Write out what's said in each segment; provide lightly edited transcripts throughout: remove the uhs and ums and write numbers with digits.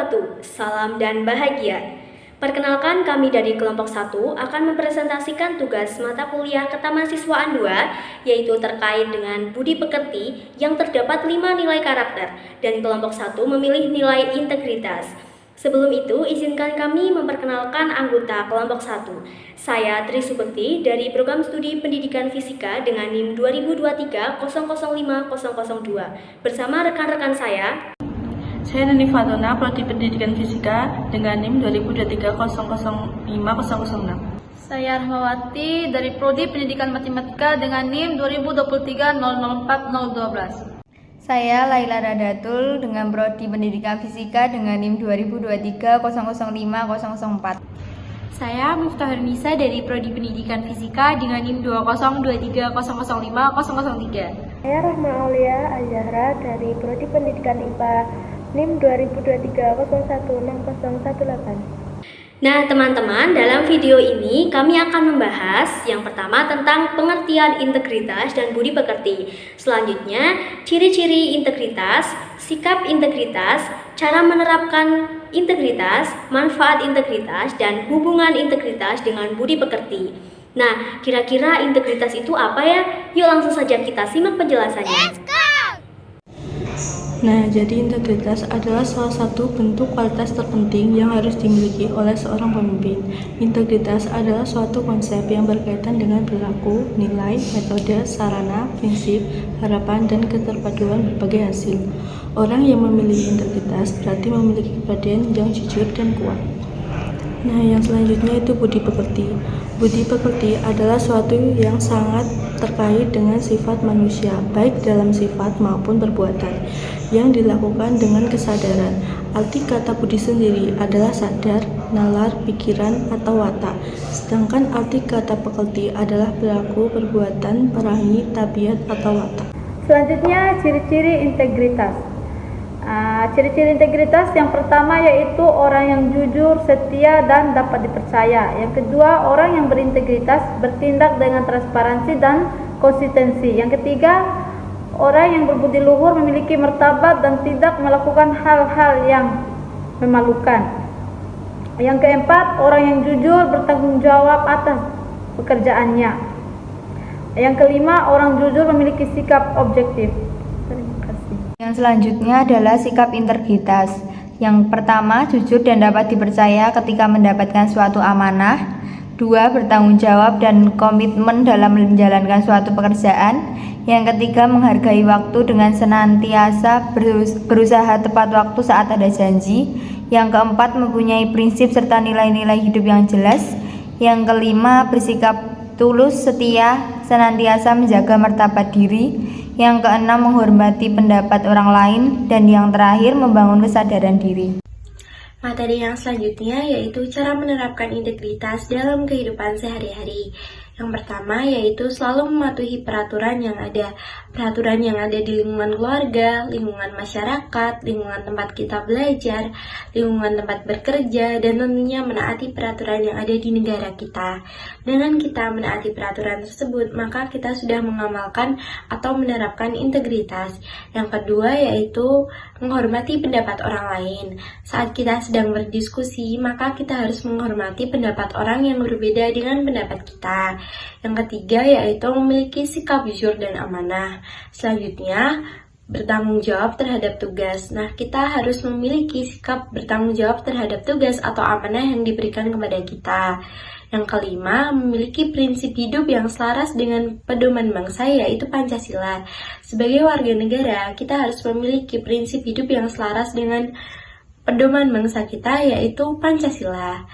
wabarakatuh. Salam dan bahagia. Perkenalkan, kami dari kelompok 1 akan mempresentasikan tugas mata kuliah Ketamahasiswaan 2, yaitu terkait dengan budi pekerti yang terdapat 5 nilai karakter, dan kelompok 1 memilih nilai integritas. Sebelum itu, izinkan kami memperkenalkan anggota kelompok 1. Saya Tri Subekti dari Program Studi Pendidikan Fisika dengan NIM 2023005002 bersama rekan-rekan saya. Saya Nini Fatona, Prodi Pendidikan Fisika dengan NIM 2023005006. Saya Rahmawati dari Prodi Pendidikan Matematika dengan NIM 2023004012. Saya Laila Radatul dengan Prodi Pendidikan Fisika dengan NIM 2023005004. Saya Miftahul Nisa dari Prodi Pendidikan Fisika dengan NIM 2023005003. Saya Rahma Aulia Azahra dari Prodi Pendidikan IPA NIM 2023001618. Nah teman-teman, dalam video ini kami akan membahas yang pertama tentang pengertian integritas dan budi pekerti. Selanjutnya, ciri-ciri integritas, sikap integritas, cara menerapkan integritas, manfaat integritas, dan hubungan integritas dengan budi pekerti. Nah, kira-kira integritas itu apa ya? Yuk langsung saja kita simak penjelasannya. Nah, jadi integritas adalah salah satu bentuk kualitas terpenting yang harus dimiliki oleh seorang pemimpin. Integritas adalah suatu konsep yang berkaitan dengan perilaku, nilai, metode, sarana, prinsip, harapan, dan keterpaduan berbagai hasil. Orang yang memiliki integritas berarti memiliki kepribadian yang jujur dan kuat. Nah, yang selanjutnya itu budi pekerti. Budi pekerti adalah suatu yang sangat terkait dengan sifat manusia, baik dalam sifat maupun perbuatan, yang dilakukan dengan kesadaran. Arti kata budi sendiri adalah sadar, nalar, pikiran, atau watak. Sedangkan arti kata pekerti adalah perilaku, perbuatan, perangi, tabiat, atau watak. Selanjutnya, ciri-ciri integritas. Ciri-ciri integritas yang pertama yaitu orang yang jujur, setia, dan dapat dipercaya. Yang kedua, orang yang berintegritas, bertindak dengan transparansi dan konsistensi. Yang ketiga, orang yang berbudi luhur, memiliki martabat, dan tidak melakukan hal-hal yang memalukan. Yang keempat, orang yang jujur, bertanggung jawab atas pekerjaannya. Yang kelima, orang jujur memiliki sikap objektif. Yang selanjutnya adalah sikap integritas. Yang pertama, jujur dan dapat dipercaya ketika mendapatkan suatu amanah. 2. Bertanggung jawab dan komitmen dalam menjalankan suatu pekerjaan. Yang ketiga, menghargai waktu dengan senantiasa berusaha tepat waktu saat ada janji. Yang keempat, mempunyai prinsip serta nilai-nilai hidup yang jelas. Yang kelima, bersikap tulus, setia, senantiasa menjaga martabat diri. Yang keenam, menghormati pendapat orang lain. Dan yang terakhir, membangun kesadaran diri. Materi yang selanjutnya yaitu cara menerapkan integritas dalam kehidupan sehari-hari. Yang pertama yaitu selalu mematuhi peraturan yang ada. Peraturan yang ada di lingkungan keluarga, lingkungan masyarakat, lingkungan tempat kita belajar, lingkungan tempat bekerja, dan tentunya menaati peraturan yang ada di negara kita. Dengan kita menaati peraturan tersebut, maka kita sudah mengamalkan atau menerapkan integritas. Yang kedua yaitu menghormati pendapat orang lain. Saat kita sedang berdiskusi, maka kita harus menghormati pendapat orang yang berbeda dengan pendapat kita. Yang ketiga yaitu memiliki sikap jujur dan amanah. Selanjutnya, bertanggung jawab terhadap tugas. Nah, kita harus memiliki sikap bertanggung jawab terhadap tugas atau amanah yang diberikan kepada kita. Yang kelima, memiliki prinsip hidup yang selaras dengan pedoman bangsa yaitu Pancasila. Sebagai warga negara, kita harus memiliki prinsip hidup yang selaras dengan pedoman bangsa kita yaitu Pancasila.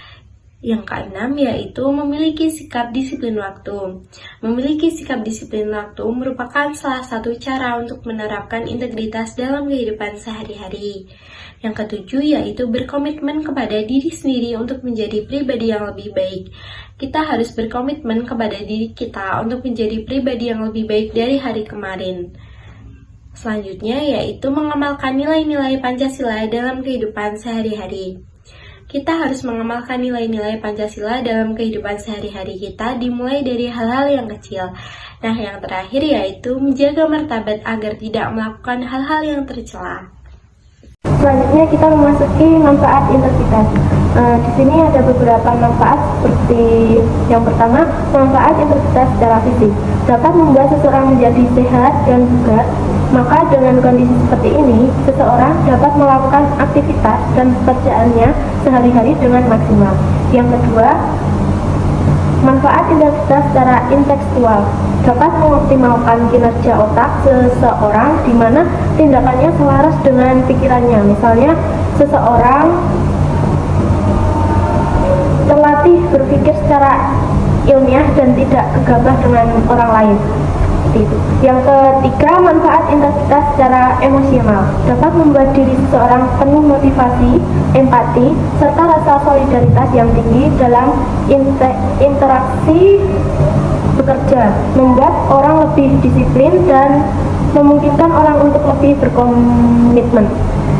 Yang keenam yaitu memiliki sikap disiplin waktu. Memiliki sikap disiplin waktu merupakan salah satu cara untuk menerapkan integritas dalam kehidupan sehari-hari. Yang ketujuh yaitu berkomitmen kepada diri sendiri untuk menjadi pribadi yang lebih baik. Kita harus berkomitmen kepada diri kita untuk menjadi pribadi yang lebih baik dari hari kemarin. Selanjutnya yaitu mengamalkan nilai-nilai Pancasila dalam kehidupan sehari-hari. Kita harus mengamalkan nilai-nilai Pancasila dalam kehidupan sehari-hari kita dimulai dari hal-hal yang kecil. Nah, yang terakhir yaitu menjaga martabat agar tidak melakukan hal-hal yang tercela. Selanjutnya kita memasuki manfaat integritas. Di sini ada beberapa manfaat seperti yang pertama, manfaat integritas secara fisik dapat membuat seseorang menjadi sehat dan bugar. Maka dengan kondisi seperti ini, seseorang dapat melakukan aktivitas dan pekerjaannya sehari-hari dengan maksimal. Yang kedua, manfaat integritas secara intelektual dapat mengoptimalkan kinerja otak seseorang di mana tindakannya selaras dengan pikirannya. Misalnya, seseorang terlatih berpikir secara ilmiah dan tidak gegabah dengan orang lain. Yang ketiga, manfaat integritas secara emosional dapat membuat diri seseorang penuh motivasi, empati, serta rasa solidaritas yang tinggi dalam interaksi bekerja, membuat orang lebih disiplin dan memungkinkan orang untuk lebih berkomitmen.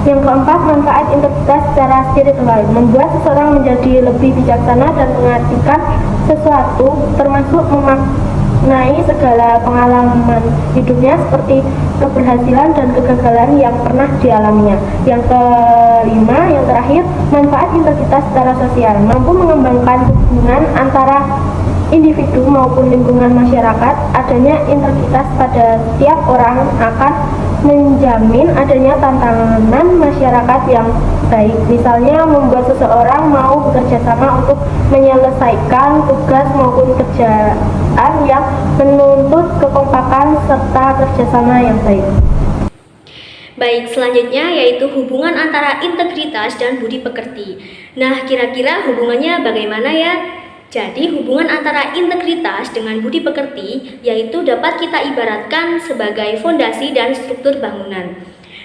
Yang keempat, manfaat integritas secara spiritual membuat seseorang menjadi lebih bijaksana dan mengartikan sesuatu, termasuk memaknai segala pengalaman hidupnya seperti keberhasilan dan kegagalan yang pernah dialaminya. Yang kelima, yang terakhir, manfaat integritas secara sosial mampu mengembangkan hubungan antara individu maupun lingkungan masyarakat. Adanya integritas pada setiap orang akan menjamin adanya tantangan masyarakat yang baik. Misalnya membuat seseorang mau bekerja sama untuk menyelesaikan tugas maupun kerjaan yang menuntut kekompakan serta kerjasama yang baik. Baik, selanjutnya yaitu hubungan antara integritas dan budi pekerti. Nah, kira-kira hubungannya bagaimana ya? Jadi, hubungan antara integritas dengan budi pekerti yaitu dapat kita ibaratkan sebagai fondasi dan struktur bangunan,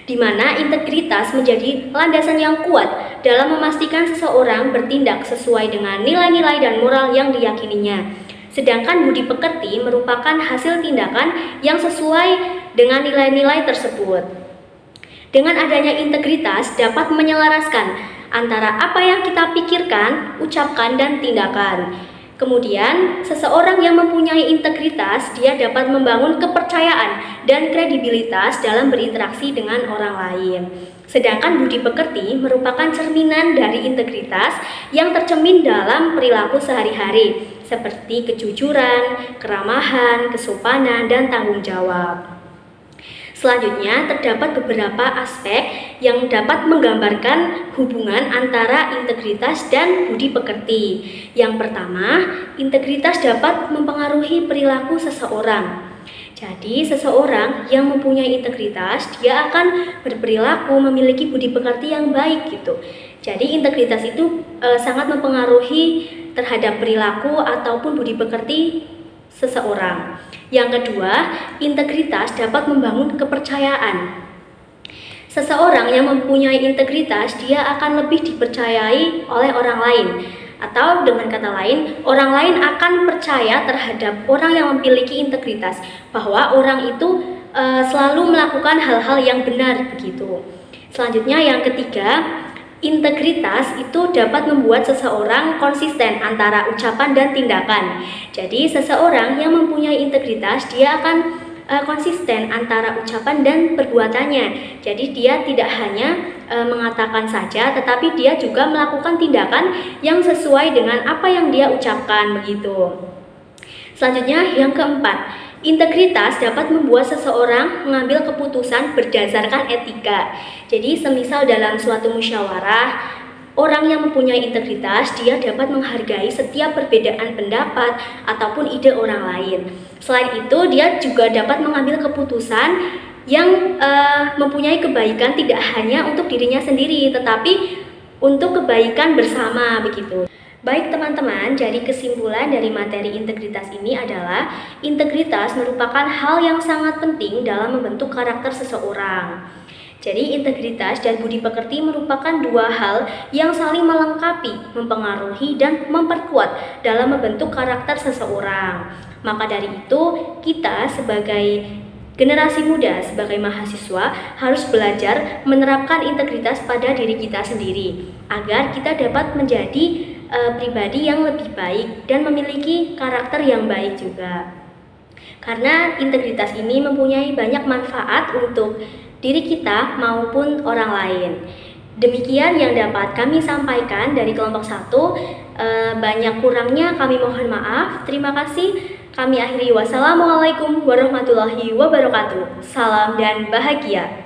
di mana integritas menjadi landasan yang kuat dalam memastikan seseorang bertindak sesuai dengan nilai-nilai dan moral yang diyakininya. Sedangkan budi pekerti merupakan hasil tindakan yang sesuai dengan nilai-nilai tersebut. Dengan adanya integritas dapat menyelaraskan antara apa yang kita pikirkan, ucapkan, dan tindakan. Kemudian, seseorang yang mempunyai integritas, dia dapat membangun kepercayaan dan kredibilitas dalam berinteraksi dengan orang lain. Sedangkan budi pekerti merupakan cerminan dari integritas yang tercermin dalam perilaku sehari-hari, seperti kejujuran, keramahan, kesopanan, dan tanggung jawab. Selanjutnya, terdapat beberapa aspek yang dapat menggambarkan hubungan antara integritas dan budi pekerti. Yang pertama, integritas dapat mempengaruhi perilaku seseorang. Jadi, seseorang yang mempunyai integritas, dia akan berperilaku memiliki budi pekerti yang baik gitu. Jadi, integritas itu sangat mempengaruhi terhadap perilaku ataupun budi pekerti seseorang. Yang kedua, integritas dapat membangun kepercayaan. Seseorang yang mempunyai integritas, dia akan lebih dipercayai oleh orang lain. Atau dengan kata lain, orang lain akan percaya terhadap orang yang memiliki integritas, bahwa orang itu selalu melakukan hal-hal yang benar begitu. Selanjutnya yang ketiga, integritas itu dapat membuat seseorang konsisten antara ucapan dan tindakan. Jadi seseorang yang mempunyai integritas, dia akan konsisten antara ucapan dan perbuatannya. Jadi dia tidak hanya mengatakan saja, tetapi dia juga melakukan tindakan yang sesuai dengan apa yang dia ucapkan begitu. Selanjutnya yang keempat, integritas dapat membuat seseorang mengambil keputusan berdasarkan etika. Jadi semisal dalam suatu musyawarah, orang yang mempunyai integritas, dia dapat menghargai setiap perbedaan pendapat ataupun ide orang lain. Selain itu, dia juga dapat mengambil keputusan yang mempunyai kebaikan tidak hanya untuk dirinya sendiri, tetapi untuk kebaikan bersama begitu. Baik teman-teman, jadi kesimpulan dari materi integritas ini adalah integritas merupakan hal yang sangat penting dalam membentuk karakter seseorang. Jadi integritas dan budi pekerti merupakan dua hal yang saling melengkapi, mempengaruhi, dan memperkuat dalam membentuk karakter seseorang. Maka dari itu, kita sebagai generasi muda, sebagai mahasiswa harus belajar menerapkan integritas pada diri kita sendiri agar kita dapat menjadi pribadi yang lebih baik dan memiliki karakter yang baik juga. Karena integritas ini mempunyai banyak manfaat untuk diri kita maupun orang lain. Demikian yang dapat kami sampaikan dari kelompok 1. Banyak kurangnya kami mohon maaf. Terima kasih. Kami akhiri. Wassalamualaikum warahmatullahi wabarakatuh. Salam dan bahagia.